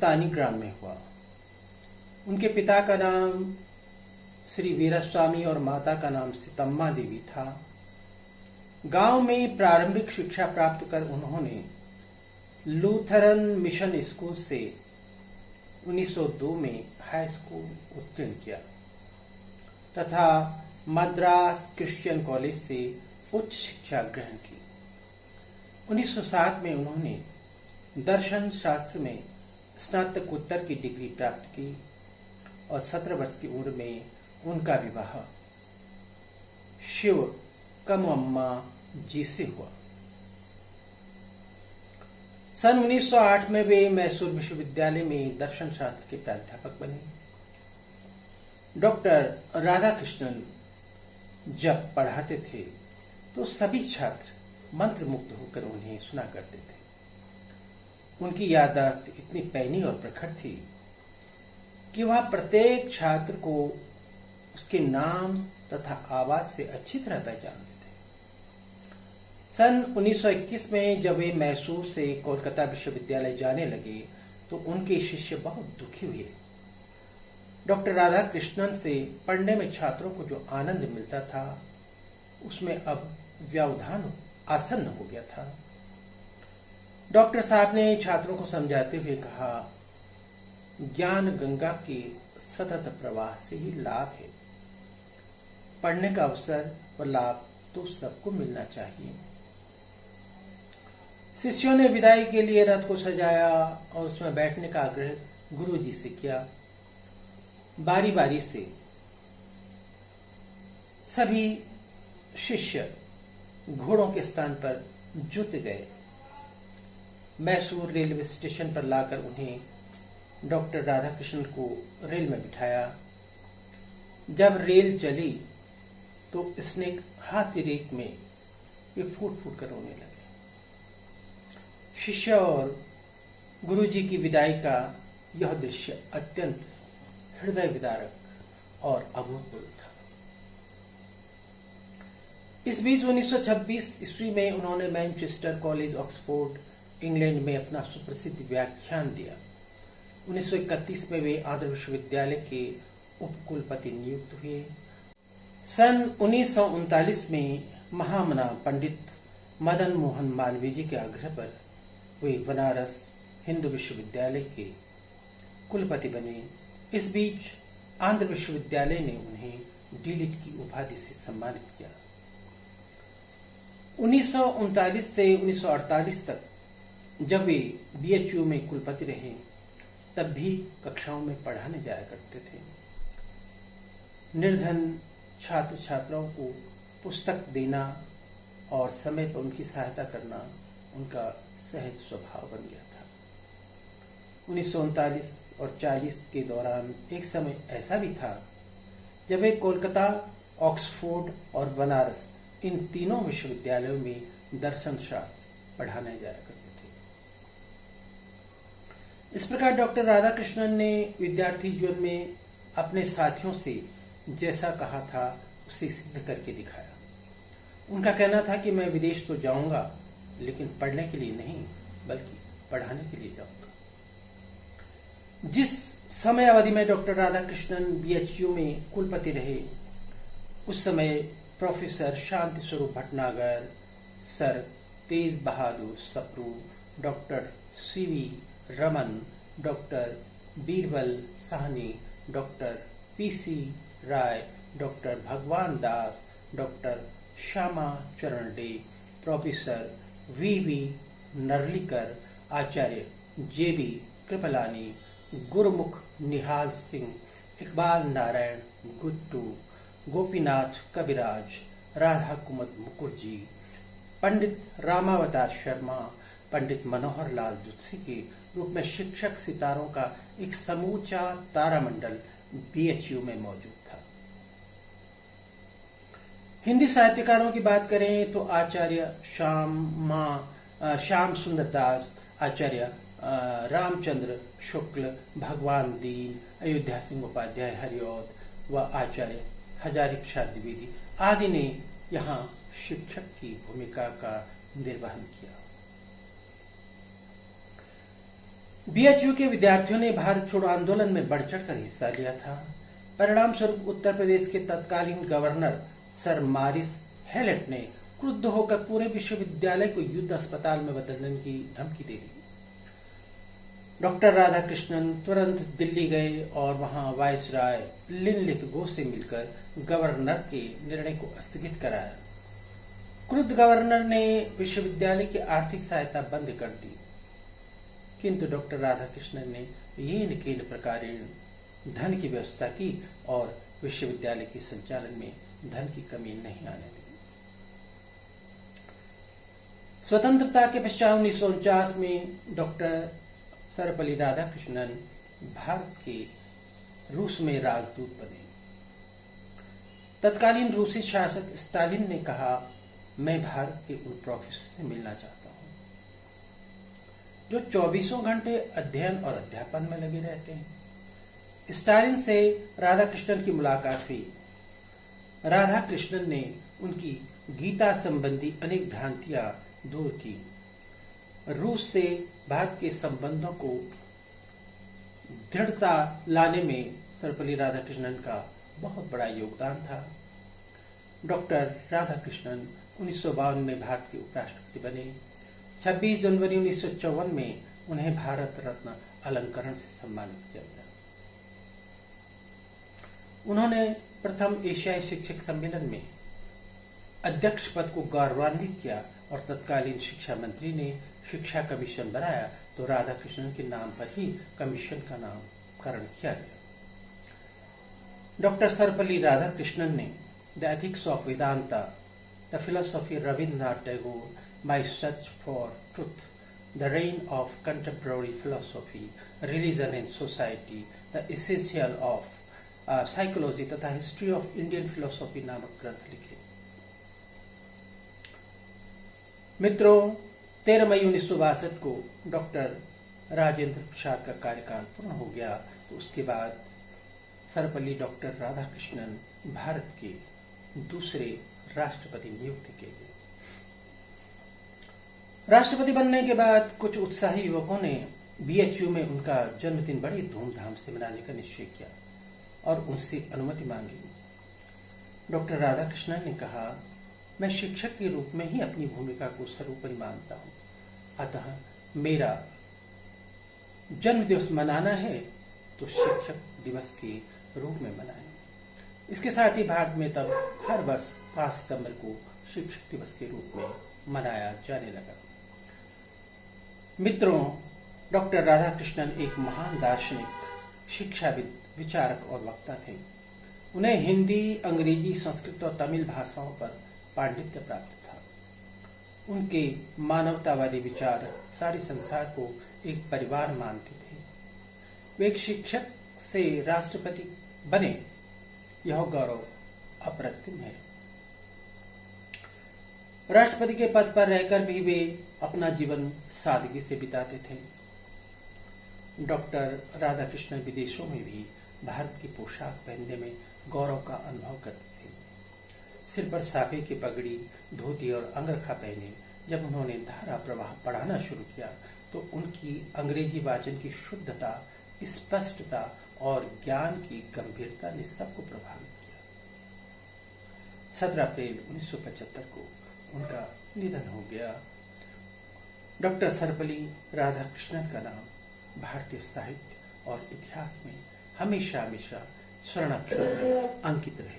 तानीग्राम में हुआ। उनके पिता का नाम श्री वीरास्वामी और माता का नाम सीतम्मा देवी था। गांव में प्रारंभिक शिक्षा प्राप्त कर उन्होंने लूथरन मिशन स्कूल से 1902 में हाई स्कूल उत्तीर्ण किया तथा मद्रास क्रिश्चियन कॉलेज से उच्च शिक्षा ग्रहण की। 1907 में उन्होंने दर्शन शास्त्र में स्नातकोत्तर की डिग्री प्राप्त की और 17 वर्ष की उम्र में उनका विवाह शिव कमअम्मा जी से हुआ। सन 1908 में वे मैसूर विश्वविद्यालय में दर्शन शास्त्र के प्राध्यापक बने। डॉक्टर राधाकृष्णन जब पढ़ाते थे तो सभी छात्र मंत्रमुग्ध होकर उन्हें सुना करते थे। उनकी याददाश्त इतनी पैनी और प्रखर थी कि वह प्रत्येक छात्र को उसके नाम तथा आवाज से अच्छी तरह पहचानते थे। सन 1921 में जब वे मैसूर से कोलकाता विश्वविद्यालय जाने लगे तो उनके शिष्य बहुत दुखी हुए। डॉक्टर राधाकृष्णन से पढ़ने में छात्रों को जो आनंद मिलता था उसमें अब व्यवधान आसन्न हो गया था। डॉक्टर साहब ने छात्रों को समझाते हुए कहा, ज्ञान गंगा के सतत प्रवाह से ही लाभ है। पढ़ने का अवसर व लाभ तो सबको मिलना चाहिए। शिष्यों ने विदाई के लिए रथ को सजाया और उसमें बैठने का आग्रह गुरुजी से किया। बारी बारी से सभी शिष्य घोड़ों के स्थान पर जुट गए। मैसूर रेलवे स्टेशन पर लाकर उन्हें डॉक्टर राधाकृष्णन को रेल में बिठाया। जब रेल चली तो स्नेक हाथी रेक में वे फूट फूट कर रोने लगे। शिष्य और गुरुजी की विदाई का यह दृश्य अत्यंत हृदय विदारक और अभूतपूर्व था। इस बीच 1926 ईस्वी में उन्होंने मैनचेस्टर कॉलेज ऑक्सफोर्ड इंग्लैंड में अपना सुप्रसिद्ध व्याख्यान दिया। 1931 में वे आंध्र विश्वविद्यालय के उपकुलपति नियुक्त हुए। सन 1939 में महामना पंडित मदन मोहन मालवीय जी के आग्रह पर वे बनारस हिंदू विश्वविद्यालय के कुलपति बने। इस बीच आंध्र विश्वविद्यालय ने उन्हें डीलिट की उपाधि से सम्मानित किया। 1939 से 1948 तक जब वे बीएचयू में कुलपति रहे तब भी कक्षाओं में पढ़ाने जाया करते थे। निर्धन छात्र छात्राओं को पुस्तक देना और समय पर उनकी सहायता करना उनका सहज स्वभाव बन गया था। 1939 और 40 के दौरान एक समय ऐसा भी था जब वे कोलकाता, ऑक्सफोर्ड और बनारस इन तीनों विश्वविद्यालयों में दर्शन शास्त्र पढ़ाने जाया करते थे। इस प्रकार डॉक्टर राधाकृष्णन ने विद्यार्थी जीवन में अपने साथियों से जैसा कहा था उसे सिद्ध करके दिखाया। उनका कहना था कि मैं विदेश तो जाऊंगा लेकिन पढ़ने के लिए नहीं बल्कि पढ़ाने के लिए जाऊंगा। जिस समय अवधि में डॉक्टर राधाकृष्णन बीएचयू में कुलपति रहे उस समय professor Shanti Swarup Bhatnagar, sir Tej Bahadur Sapru, doctor CV Raman, doctor Birbal Sahni, doctor PC Ray, doctor Bhagwan Das, doctor Shyama Charan De, professor VV Narlikar, Acharya JB Kripalani, Gurmukh Nihal Singh, Iqbal Narayan गुट्टू, गोपीनाथ कविराज, राधा कुमुद मुखर्जी, पंडित रामावतार शर्मा, पंडित मनोहर लाल जुत्सी के रूप में शिक्षक सितारों का एक समूचा तारामंडल बीएचयू में मौजूद था। हिंदी साहित्यकारों की बात करें तो आचार्य श्याम सुंदर दास, आचार्य रामचंद्र शुक्ल, भगवान दीन, अयोध्या सिंह उपाध्याय हरिऔध व आचार्य हजारी प्रसाद द्विवेदी आदि ने यहाँ शिक्षक की भूमिका का निर्वहन किया। बीएचयू के विद्यार्थियों ने भारत छोड़ो आंदोलन में बढ़ चढ़कर हिस्सा लिया था। परिणाम स्वरूप उत्तर प्रदेश के तत्कालीन गवर्नर सर मॉरिस हैलेट ने क्रुद्ध होकर पूरे विश्वविद्यालय को युद्ध अस्पताल में बदलने की धमकी दे दी। डॉक्टर राधाकृष्णन तुरंत दिल्ली गए और वहां वायसराय लिनलिथ घोष से मिलकर गवर्नर के निर्णय को स्थगित कराया। क्रुद्ध गवर्नर ने विश्वविद्यालय की आर्थिक सहायता बंद कर दी, किंतु डॉक्टर राधाकृष्णन ने येन केन प्रकारेण धन की व्यवस्था की और विश्वविद्यालय के संचालन में धन की कमी नहीं आने दी। स्वतंत्रता के पश्चात 1949 में डॉक्टर सर्वपल्ली राधाकृष्णन भारत के रूस में राजदूत बने। तत्कालीन रूसी शासक स्टालिन ने कहा, मैं भारत के उन प्रोफेसर से मिलना चाहता हूं जो 24 घंटे अध्ययन और अध्यापन में लगे रहते हैं। स्टालिन से राधाकृष्णन की मुलाकात हुई। राधाकृष्णन ने उनकी गीता संबंधी अनेक भ्रांतियां दूर की। रूस से भारत के संबंधों को दृढ़ता लाने में सर्वपल्ली राधाकृष्णन का बहुत बड़ा योगदान था। डॉक्टर राधाकृष्णन 1952 में भारत के उपराष्ट्रपति बने। 26 जनवरी 1954 में उन्हें भारत रत्न अलंकरण से सम्मानित किया गया। उन्होंने प्रथम एशियाई शिक्षक सम्मेलन में अध्यक्ष पद को गौरवान्वित किया और तत्कालीन शिक्षा मंत्री ने शिक्षा कमीशन बनाया तो राधाकृष्णन के नाम पर ही कमीशन का नामकरण किया गया। डॉक्टर सर्वपल्ली राधाकृष्णन ने the ethics of Vedanta, the philosophy Rabindranath Tagore, my search for truth, the rain of contemporary philosophy, religion and society, the essential of psychology तथा हिस्ट्री ऑफ इंडियन फिलोसॉफी नामक ग्रंथ लिखे। मित्रों, 13 मई 1962 को डॉक्टर राजेंद्र प्रसाद का कार्यकाल पूर्ण हो गया तो उसके बाद सर्वपल्ली डॉक्टर राधाकृष्णन भारत के दूसरे राष्ट्रपति नियुक्त किए गए। राष्ट्रपति बनने के बाद कुछ उत्साही युवकों ने बीएचयू में उनका जन्मदिन बड़ी धूमधाम से मनाने का निश्चय किया और उनसे अनुमति मांगी। डॉक्टर राधाकृष्णन ने कहा, मैं शिक्षक के रूप में ही अपनी भूमिका को सर्वोपरि मानता हूं, अतः मेरा जन्म दिवस मनाना है तो शिक्षक दिवस के रूप में मनाएं। इसके साथ ही भारत में तब हर वर्ष 5 सितंबर को शिक्षक दिवस के रूप में मनाया जाने लगा। मित्रों, डॉक्टर राधाकृष्णन एक महान दार्शनिक, शिक्षाविद, विचारक और वक्ता थे। उन्हें हिंदी, अंग्रेजी, संस्कृत और तमिल भाषाओं पर पांडित्य प्राप्त था। उनके मानवतावादी विचार सारे संसार को एक परिवार मानते थे। वे एक शिक्षक से राष्ट्रपति बने, यह गौरव अप्रतिम है। राष्ट्रपति के पद पर रहकर भी वे अपना जीवन सादगी से बिताते थे। डॉक्टर राधाकृष्णन विदेशों में भी भारत की पोशाक पहनने में गौरव का अनुभव करते थे। सिर पर साफे की पगड़ी, धोती और अंगरखा पहने जब उन्होंने धारा प्रवाह पढ़ाना शुरू किया तो उनकी अंग्रेजी वाचन की शुद्धता, स्पष्टता और ज्ञान की गंभीरता ने सबको प्रभावित किया। 17 अप्रैल 1975 को उनका निधन हो गया। डॉक्टर सर्वपल्ली राधाकृष्णन का नाम भारतीय साहित्य और इतिहास में हमेशा हमेशा स्वर्णाक्षर में अंकित रहे।